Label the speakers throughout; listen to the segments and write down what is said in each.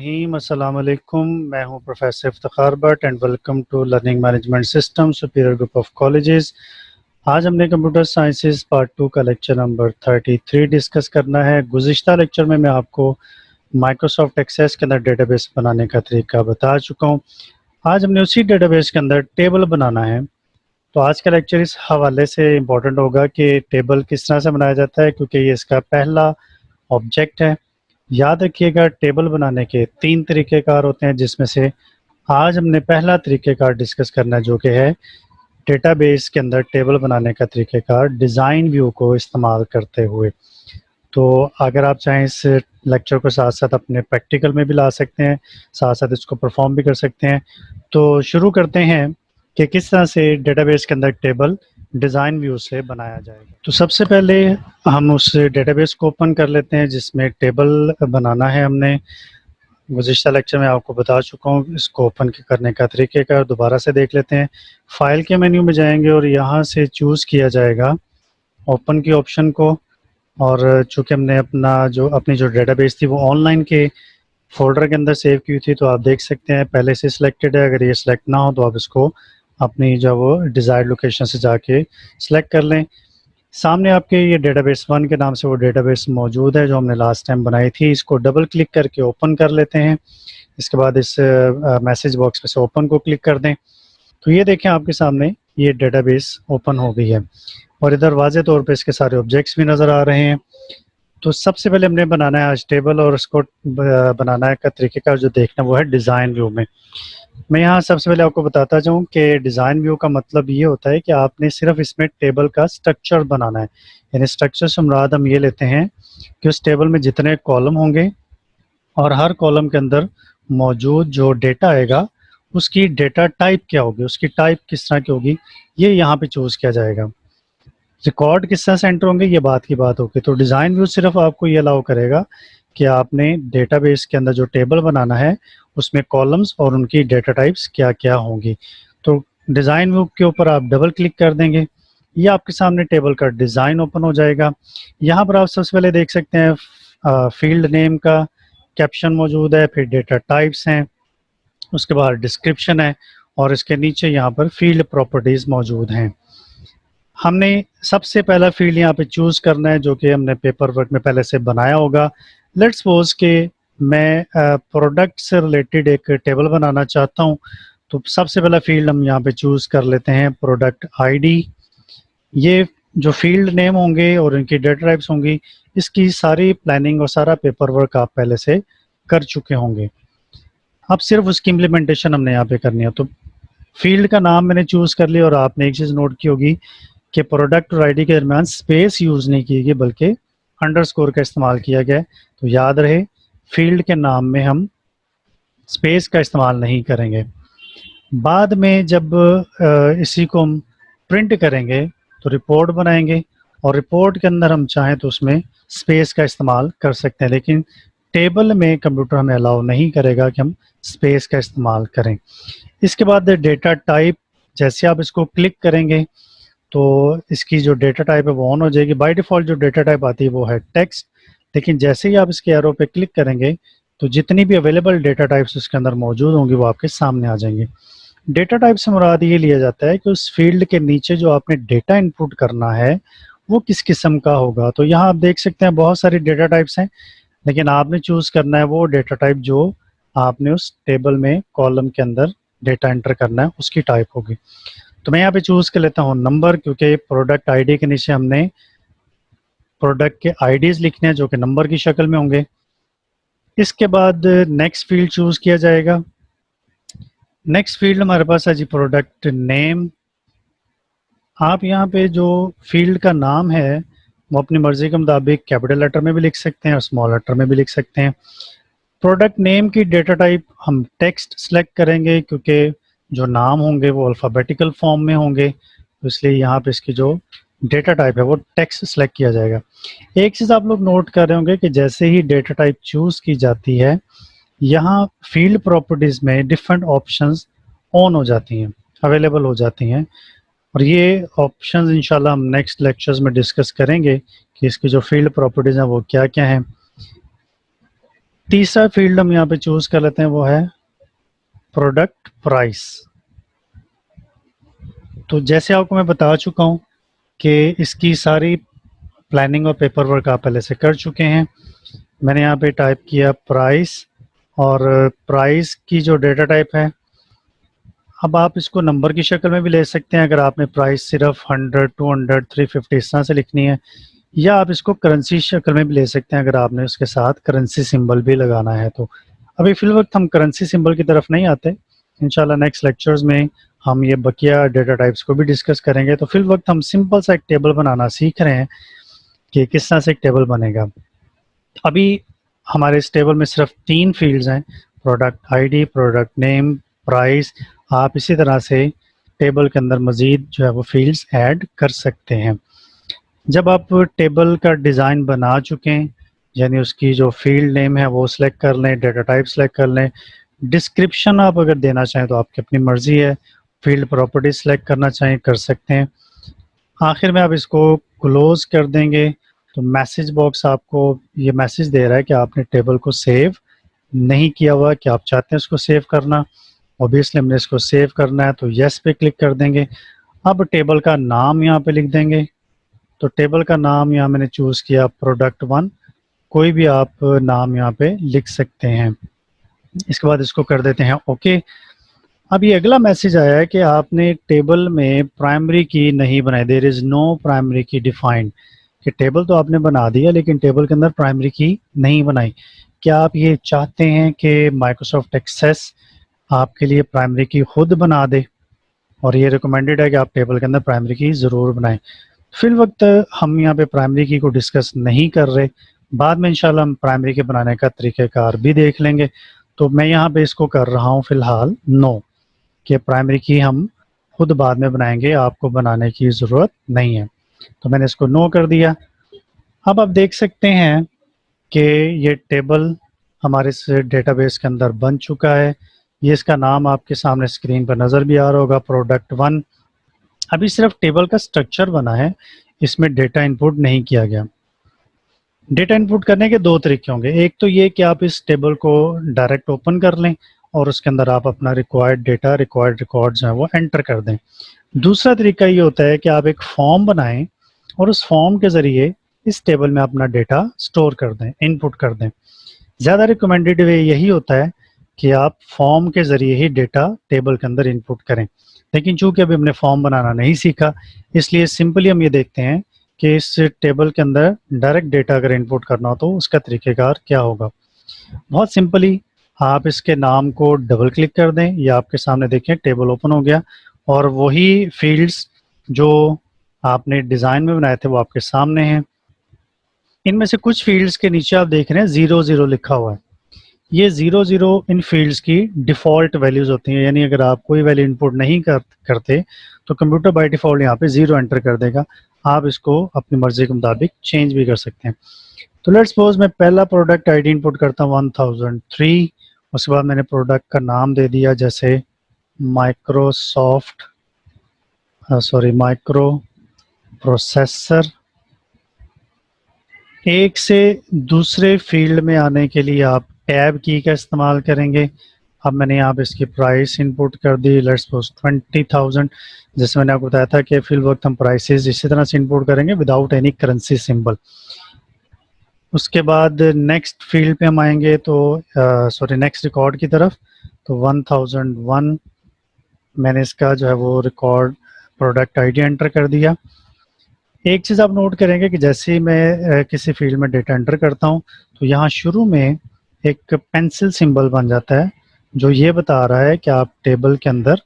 Speaker 1: रहीम। अस्सलाम वालेकुम। मैं हूं professor Iftikhar Bhatt and welcome to learning management system superior group of colleges. आज हमने कंप्यूटर साइंसेज पार्ट 2 का लेक्चर नंबर 33 डिस्कस करना है। गुज़िश्ता लेक्चर में मैं आपको माइक्रोसॉफ्ट एक्सेस के अंदर डेटाबेस बनाने का तरीका बता चुका हूं। आज हमने उसी डेटाबेस के अंदर टेबल बनाना है। तो आज का लेक्चर इस हवाले से इम्पोर्टेंट होगा कि टेबल किस तरह से बनाया जाता है, क्योंकि ये इसका पहला ऑब्जेक्ट है। याद रखिएगा, टेबल बनाने के 3 तरीक़ेकार होते हैं, जिसमें से आज हमने पहला तरीक़ेकार डिस्कस करना है, जो कि है डेटाबेस के अंदर टेबल बनाने का तरीक़ेकार डिज़ाइन व्यू को इस्तेमाल करते हुए। तो अगर आप चाहें इस लेक्चर को साथ साथ अपने प्रैक्टिकल में भी ला सकते हैं, साथ साथ इसको परफॉर्म भी कर सकते हैं। तो शुरू करते हैं कि किस तरह से डेटाबेस के अंदर टेबल डिज़ाइन व्यू से बनाया जाएगा। तो सबसे पहले हम उस डेटाबेस को ओपन कर लेते हैं जिसमें टेबल बनाना है। हमने गुज़िश्ता लेक्चर में आपको बता चुका हूँ इसको ओपन करने का तरीक़ेकार। दोबारा से देख लेते हैं। फाइल के मेन्यू में जाएंगे और यहाँ से चूज़ किया जाएगा ओपन की ऑप्शन को। और चूँकि हमने अपनी जो डेटाबेस थी वो ऑनलाइन के फोल्डर के अंदर सेव की थी, तो आप देख सकते हैं पहले से सिलेक्टेड है। अगर ये सिलेक्ट ना हो तो आप इसको अपनी जो वो डिज़ायर्ड लोकेशन से जाके सिलेक्ट कर लें। सामने आपके ये डेटाबेस 1 के नाम से वो डेटाबेस मौजूद है जो हमने लास्ट टाइम बनाई थी। इसको डबल क्लिक करके ओपन कर लेते हैं। इसके बाद इस मैसेज बॉक्स में से ओपन को क्लिक कर दें। तो ये देखें आपके सामने ये डेटाबेस ओपन हो गई है और इधर वाज़े तौर पे इसके सारे ऑब्जेक्ट्स भी नज़र आ रहे हैं। तो सबसे पहले हमने बनाना है आज टेबल, और उसको बनाना का तरीक़ेकार जो देखना वो है डिज़ाइन व्यू में। मैं यहाँ सबसे पहले आपको बताता जाऊँ कि डिज़ाइन व्यू का मतलब ये होता है कि आपने सिर्फ इसमें टेबल का स्ट्रक्चर बनाना है। यानी स्ट्रक्चर से मुराद हम ये लेते हैं कि उस टेबल में जितने कॉलम होंगे और हर कॉलम के अंदर मौजूद जो डेटा आएगा उसकी डेटा टाइप क्या होगी, उसकी टाइप किस तरह की होगी, ये यहाँ पे चूज़ किया जाएगा। रिकॉर्ड किस तरह से एंटर होंगे ये बात की बात होगी। तो डिज़ाइन व्यू सिर्फ आपको ये अलाउ करेगा कि आपने डेटाबेस के अंदर जो टेबल बनाना है उसमें कॉलम्स और उनकी डेटा टाइप्स क्या क्या होंगी। तो डिज़ाइन व्यू के ऊपर आप डबल क्लिक कर देंगे, ये आपके सामने टेबल का डिज़ाइन ओपन हो जाएगा। यहाँ पर आप सबसे पहले देख सकते हैं फील्ड नेम का कैप्शन मौजूद है, फिर डेटा टाइप्स हैं, उसके बाद डिस्क्रिप्शन है और इसके नीचे यहाँ पर फील्ड प्रॉपर्टीज़ मौजूद हैं। हमने सबसे पहला फील्ड यहाँ पे चूज़ करना है जो कि हमने पेपर वर्क में पहले से बनाया होगा। लेट्स सपोज के मैं प्रोडक्ट से रिलेटेड एक टेबल बनाना चाहता हूँ। तो सबसे पहला फील्ड हम यहाँ पे चूज़ कर लेते हैं प्रोडक्ट आईडी। ये जो फील्ड नेम होंगे और इनकी डेटा टाइप्स होंगी, इसकी सारी प्लानिंग और सारा पेपर वर्क आप पहले से कर चुके होंगे। अब सिर्फ उसकी इम्प्लीमेंटेशन हमने यहाँ पे करनी है। तो फील्ड का नाम मैंने चूज़ कर लिया और आपने एक चीज़ नोट की होगी कि प्रोडक्ट और आईडी के दरमियान स्पेस यूज़ नहीं की गई बल्कि अंडरस्कोर का इस्तेमाल किया गया है। तो याद रहे, फील्ड के नाम में हम स्पेस का इस्तेमाल नहीं करेंगे। बाद में जब इसी को हम प्रिंट करेंगे तो रिपोर्ट बनाएंगे और रिपोर्ट के अंदर हम चाहें तो उसमें स्पेस का इस्तेमाल कर सकते हैं, लेकिन टेबल में कंप्यूटर हमें अलाउ नहीं करेगा कि हम स्पेस का इस्तेमाल करें। इसके बाद डेटा टाइप, जैसे आप इसको क्लिक करेंगे तो इसकी जो डेटा टाइप है वो ऑन हो जाएगी। बाय डिफ़ॉल्ट जो डेटा टाइप आती है वो है टेक्स्ट, लेकिन जैसे ही आप इसके एरो पे क्लिक करेंगे तो जितनी भी अवेलेबल डेटा टाइप्स उसके अंदर मौजूद होंगी वो आपके सामने आ जाएंगे। डेटा टाइप से मुराद ये लिया जाता है कि उस फील्ड के नीचे जो आपने डेटा इनपुट करना है वो किस किस्म का होगा। तो यहाँ आप देख सकते हैं बहुत सारी डेटा टाइप्स हैं, लेकिन आपने चूज़ करना है वो डेटा टाइप जो आपने उस टेबल में कॉलम के अंदर डेटा एंटर करना है उसकी टाइप होगी। तो मैं यहाँ पे चूज़ कर लेता हूँ नंबर, क्योंकि प्रोडक्ट आईडी के नीचे हमने प्रोडक्ट के आईडीज़ लिखने हैं जो कि नंबर की शक्ल में होंगे। इसके बाद नेक्स्ट फील्ड चूज़ किया जाएगा। नेक्स्ट फील्ड हमारे पास है जी प्रोडक्ट नेम। आप यहाँ पे जो फील्ड का नाम है वो अपनी मर्ज़ी के मुताबिक कैपिटल लेटर में भी लिख सकते हैं और स्मॉल लेटर में भी लिख सकते हैं। प्रोडक्ट नेम की डेटा टाइप हम टेक्स्ट सेलेक्ट करेंगे क्योंकि जो नाम होंगे वो अल्फ़ाबेटिकल फॉर्म में होंगे, तो इसलिए यहाँ पे इसकी जो डेटा टाइप है वो टेक्स्ट सेलेक्ट किया जाएगा। एक चीज़ आप लोग नोट कर रहे होंगे कि जैसे ही डेटा टाइप चूज़ की जाती है यहाँ फील्ड प्रॉपर्टीज़ में डिफरेंट ऑप्शंस ऑन हो जाती हैं, अवेलेबल हो जाती हैं, और ये ऑप्शंस इंशाल्लाह हम नेक्स्ट लेक्चर्स में डिस्कस करेंगे कि इसकी जो फील्ड प्रॉपर्टीज़ हैं वो क्या क्या हैं। तीसरा फील्ड हम यहाँ पे चूज कर लेते हैं, वो है प्रोडक्ट प्राइस। तो जैसे आपको मैं बता चुका हूँ कि इसकी सारी प्लानिंग और पेपर वर्क आप पहले से कर चुके हैं। मैंने यहाँ पे टाइप किया प्राइस, और प्राइस की जो डेटा टाइप है, अब आप इसको नंबर की शक्ल में भी ले सकते हैं अगर आपने प्राइस सिर्फ 100, 200, 350 इस तरह से लिखनी है, या आप इसको करेंसी शक्ल में भी ले सकते हैं अगर आपने उसके साथ करेंसी सिंबल भी लगाना है। तो अभी फिल वक्त हम करेंसी सिंबल की तरफ नहीं आते, इंशाल्लाह नेक्स्ट लेक्चर्स में हम ये बकिया डेटा टाइप्स को भी डिस्कस करेंगे। तो फिल वक्त हम सिंपल सा एक टेबल बनाना सीख रहे हैं कि किस तरह से एक टेबल बनेगा। अभी हमारे इस टेबल में सिर्फ 3 फील्ड्स हैं, product ID, product name, price. आप इसी तरह से टेबल के अंदर मज़ीद जो है वो फील्ड्स ऐड कर सकते हैं। जब आप टेबल का डिज़ाइन बना चुके हैं, यानी उसकी जो फील्ड नेम है वो सिलेक्ट कर लें, डेटा टाइप सिलेक्ट कर लें, डिस्क्रिप्शन आप अगर देना चाहें तो आपकी अपनी मर्ज़ी है, फील्ड प्रॉपर्टी सिलेक्ट करना चाहें कर सकते हैं। आखिर में आप इसको क्लोज कर देंगे तो मैसेज बॉक्स आपको ये मैसेज दे रहा है कि आपने टेबल को सेव नहीं किया हुआ, कि आप चाहते हैं उसको सेव करना। ऑब्वियसली हमने इसको सेव करना है तो यस पे क्लिक कर देंगे। अब टेबल का नाम यहाँ पे लिख देंगे। तो टेबल का नाम यहाँ मैंने चूज़ किया प्रोडक्ट 1, कोई भी आप नाम यहाँ पे लिख सकते हैं। इसके बाद इसको कर देते हैं ओके। अब ये अगला मैसेज आया है कि आपने टेबल में प्राइमरी की नहीं बनाई, देयर इज़ नो प्राइमरी की डिफाइंड, कि टेबल तो आपने बना दिया लेकिन टेबल के अंदर प्राइमरी की नहीं बनाई। क्या आप ये चाहते हैं कि माइक्रोसॉफ्ट एक्सेस आपके लिए प्राइमरी की खुद बना दे, और ये रिकमेंडेड है कि आप टेबल के अंदर प्राइमरी की ज़रूर बनाएं। फिल वक्त हम यहाँ पे प्राइमरी की को डिस्कस नहीं कर रहे, बाद में इंशाल्लाह हम प्राइमरी के बनाने का तरीक़ेकार भी देख लेंगे। तो मैं यहाँ पे इसको कर रहा हूँ फ़िलहाल नो, कि प्राइमरी की हम खुद बाद में बनाएंगे, आपको बनाने की ज़रूरत नहीं है। तो मैंने इसको नो कर दिया। अब आप देख सकते हैं कि ये टेबल हमारे इस डेटाबेस के अंदर बन चुका है। ये इसका नाम आपके सामने स्क्रीन पर नज़र भी आ रहा होगा, प्रोडक्ट 1। अभी सिर्फ टेबल का स्ट्रक्चर बना है, इसमें डेटा इनपुट नहीं किया गया। डेटा इनपुट करने के 2 तरीके होंगे, एक तो ये कि आप इस टेबल को डायरेक्ट ओपन कर लें और उसके अंदर आप अपना रिक्वायर्ड डेटा, रिक्वायर्ड रिकॉर्ड्स हैं वो एंटर कर दें। दूसरा तरीका ये होता है कि आप एक फॉर्म बनाएं और उस फॉर्म के ज़रिए इस टेबल में अपना डेटा स्टोर कर दें, इनपुट कर दें। ज़्यादा रिकमेंडेड वे यही होता है कि आप फॉर्म के ज़रिए ही डेटा टेबल के अंदर इनपुट करें, लेकिन चूंकि अभी हमने फॉर्म बनाना नहीं सीखा, इसलिए सिंपली हम ये देखते हैं कि इस टेबल के अंदर डायरेक्ट डेटा अगर इनपुट करना हो तो उसका तरीक़ेकार क्या होगा। बहुत सिंपली आप इसके नाम को डबल क्लिक कर दें, ये आपके सामने देखें टेबल ओपन हो गया, और वही फील्ड्स जो आपने डिज़ाइन में बनाए थे वो आपके सामने हैं। इनमें से कुछ फील्ड्स के नीचे आप देख रहे हैं 00 लिखा हुआ है। ये 00 इन फील्ड्स की डिफ़ॉल्ट वैल्यूज़ होती हैं, यानी अगर आप कोई वैल्यू इनपुट नहीं करते तो कंप्यूटर बाय डिफ़ॉल्ट यहाँ पे 0 एंटर कर देगा। आप इसको अपनी मर्ज़ी के मुताबिक चेंज भी कर सकते हैं। तो लेट्स सपोज मैं पहला प्रोडक्ट आईडी इनपुट करता हूँ 1003, उसके बाद मैंने प्रोडक्ट का नाम दे दिया जैसे माइक्रो प्रोसेसर। एक से दूसरे फील्ड में आने के लिए आप टैब की का इस्तेमाल करेंगे। अब मैंने यहाँ पे इसकी प्राइस इनपुट कर दी, लेट्स सपोज 20,000। जैसे मैंने आपको बताया था कि फिल वक्त हम प्राइसेस इसी तरह से इनपुट करेंगे विदाउट एनी करेंसी सिंबल। उसके बाद नेक्स्ट फील्ड पे हम आएंगे तो नेक्स्ट रिकॉर्ड की तरफ, तो 1001 मैंने इसका जो है वो रिकॉर्ड प्रोडक्ट आईडी एंटर कर दिया। एक चीज़ आप नोट करेंगे कि जैसे ही मैं किसी फील्ड में डेटा एंटर करता हूँ तो यहाँ शुरू में एक पेंसिल सिंबल बन जाता है जो ये बता रहा है कि आप टेबल के अंदर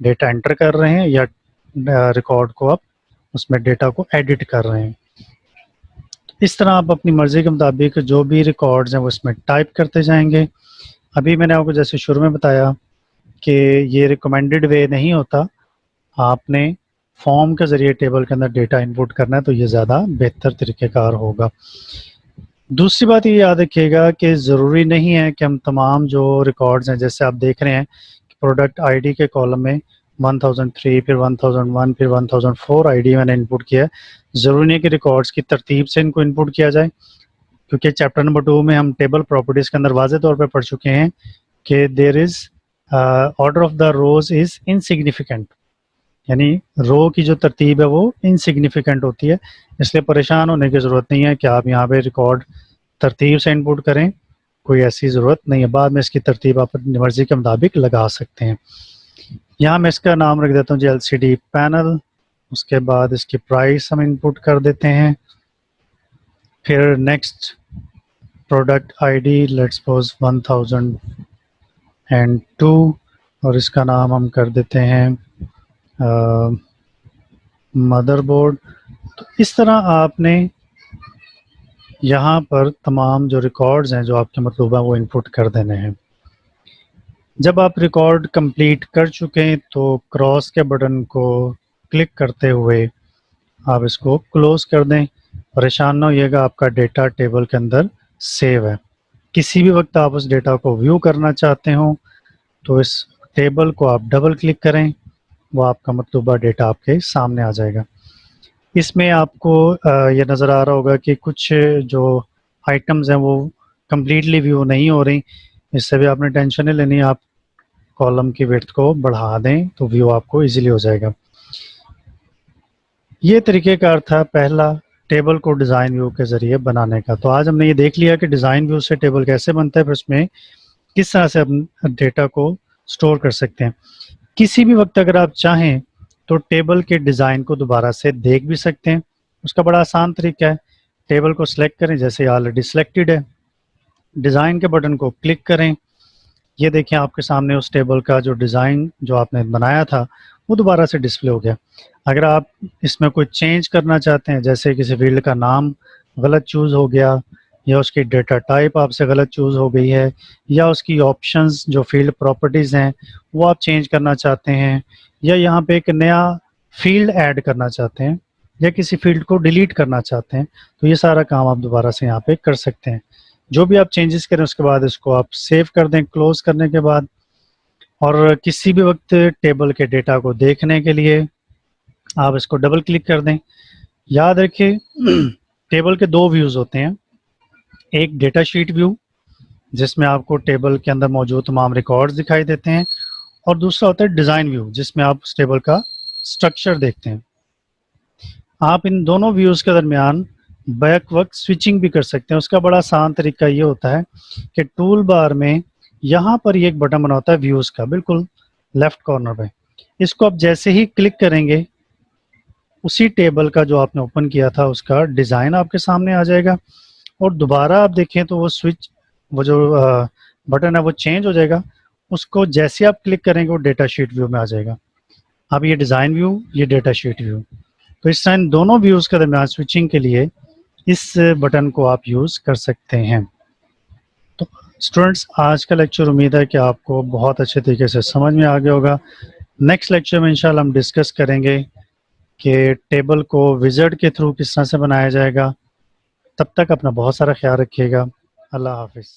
Speaker 1: डेटा एंटर कर रहे हैं या रिकॉर्ड को आप उसमें डेटा को एडिट कर रहे हैं। इस तरह आप अपनी मर्ज़ी के मुताबिक जो भी रिकॉर्ड्स हैं वो इसमें टाइप करते जाएंगे। अभी मैंने आपको जैसे शुरू में बताया कि ये रिकमेंडेड वे नहीं होता, आपने फॉर्म के ज़रिए टेबल के अंदर डेटा इनपुट करना है तो ये ज़्यादा बेहतर तरीक़ेकार होगा। दूसरी बात ये याद रखिएगा कि ज़रूरी नहीं है कि हम तमाम जो रिकॉर्ड्स हैं, जैसे आप देख रहे हैं कि प्रोडक्ट आईडी के कॉलम में 1003, फिर 1001, फिर 1004 आईडी मैंने इनपुट किया है। ज़रूरी नहीं है कि रिकॉर्ड्स की तरतीब से इनको इनपुट किया जाए। क्योंकि चैप्टर नंबर 2 में हम टेबल प्रॉपर्टीज के अंदर वाज़े तौर पे पढ़ चुके हैं कि there is order of the rows is insignificant, यानी रो की जो तरतीब है वो इनसिग्निफिकेंट होती है, इसलिए परेशान होने की ज़रूरत नहीं है कि आप यहाँ पे रिकॉर्ड तरतीब से इनपुट करें, कोई ऐसी ज़रूरत नहीं है, बाद में इसकी तरतीब आप अपनी मर्ज़ी के मुताबिक लगा सकते हैं। यहाँ मैं इसका नाम रख देता हूँ जी LCD पैनल, उसके बाद इसकी प्राइस हम इनपुट कर देते हैं, फिर next product ID let's suppose 1002 और इसका नाम हम कर देते हैं मदरबोर्ड। तो इस तरह आपने यहाँ पर तमाम जो रिकॉर्ड्स हैं जो आपके मतलूबा वो इनपुट कर देने हैं। जब आप रिकॉर्ड कंप्लीट कर चुके हैं तो क्रॉस के बटन को क्लिक करते हुए आप इसको क्लोज कर दें। परेशान ना होइएगा, आपका डेटा टेबल के अंदर सेव है। किसी भी वक्त आप उस डेटा को व्यू करना चाहते हो तो इस टेबल को आप डबल क्लिक करें, वो आपका मतलूबा डेटा आपके सामने आ जाएगा। इसमें आपको ये नज़र आ रहा होगा कि कुछ जो आइटम्स हैं वो कम्प्लीटली व्यू नहीं हो रही, इससे भी आपने टेंशन नहीं लेनी, आप कॉलम की विड्थ को बढ़ा दें तो व्यू आपको इजीली हो जाएगा। ये तरीक़ेकार था पहला टेबल को डिज़ाइन व्यू के ज़रिए बनाने का। तो आज हमने ये देख लिया कि डिज़ाइन व्यू से टेबल कैसे बनता है, फिर उसमें किस तरह से हम डेटा को स्टोर कर सकते हैं। किसी भी वक्त अगर आप चाहें तो टेबल के डिज़ाइन को दोबारा से देख भी सकते हैं। उसका बड़ा आसान तरीका है, टेबल को सिलेक्ट करें, जैसे ऑलरेडी सिलेक्टेड है, डिज़ाइन के बटन को क्लिक करें, ये देखें आपके सामने उस टेबल का जो डिज़ाइन जो आपने बनाया था वो दोबारा से डिस्प्ले हो गया। अगर आप इसमें कोई चेंज करना चाहते हैं, जैसे किसी फील्ड का नाम गलत चूज़ हो गया या उसकी डेटा टाइप आपसे गलत चूज़ हो गई है या उसकी ऑप्शंस जो फील्ड प्रॉपर्टीज़ हैं वो आप चेंज करना चाहते हैं या यहाँ पे एक नया फील्ड ऐड करना चाहते हैं या किसी फील्ड को डिलीट करना चाहते हैं, तो ये सारा काम आप दोबारा से यहाँ पे कर सकते हैं। जो भी आप चेंजेस करें उसके बाद इसको आप सेव कर दें क्लोज करने के बाद, और किसी भी वक्त टेबल के डेटा को देखने के लिए आप इसको डबल क्लिक कर दें। याद रखिए टेबल के दो व्यूज़ होते हैं, एक डेटा शीट व्यू जिसमें आपको टेबल के अंदर मौजूद तमाम रिकॉर्ड्स दिखाई देते हैं, और दूसरा होता है डिज़ाइन व्यू जिसमें आप उस टेबल का स्ट्रक्चर देखते हैं। आप इन दोनों व्यूज़ के दरमियान बैक वक्त स्विचिंग भी कर सकते हैं। उसका बड़ा आसान तरीका ये होता है कि टूल बार में यहाँ पर ये एक बटन बना होता है व्यूज़ का, बिल्कुल लेफ्ट कॉर्नर पे, इसको आप जैसे ही क्लिक करेंगे उसी टेबल का जो आपने ओपन किया था उसका डिज़ाइन आपके सामने आ जाएगा, और दोबारा आप देखें तो वो स्विच वो जो बटन है वो चेंज हो जाएगा, उसको जैसे आप क्लिक करेंगे वो डेटा शीट व्यू में आ जाएगा। अब ये डिज़ाइन व्यू, ये डेटा शीट व्यू, तो इस टाइम दोनों व्यूज़ के दरमियान स्विचिंग के लिए इस बटन को आप यूज़ कर सकते हैं। तो स्टूडेंट्स, आज का लेक्चर उम्मीद है कि आपको बहुत अच्छे तरीके से समझ में आ गया होगा। नेक्स्ट लेक्चर में इंशाल्लाह हम डिस्कस करेंगे कि टेबल को विज़ार्ड के थ्रू किस तरह से बनाया जाएगा। तब तक अपना बहुत सारा ख्याल रखिएगा। अल्लाह हाफिज़।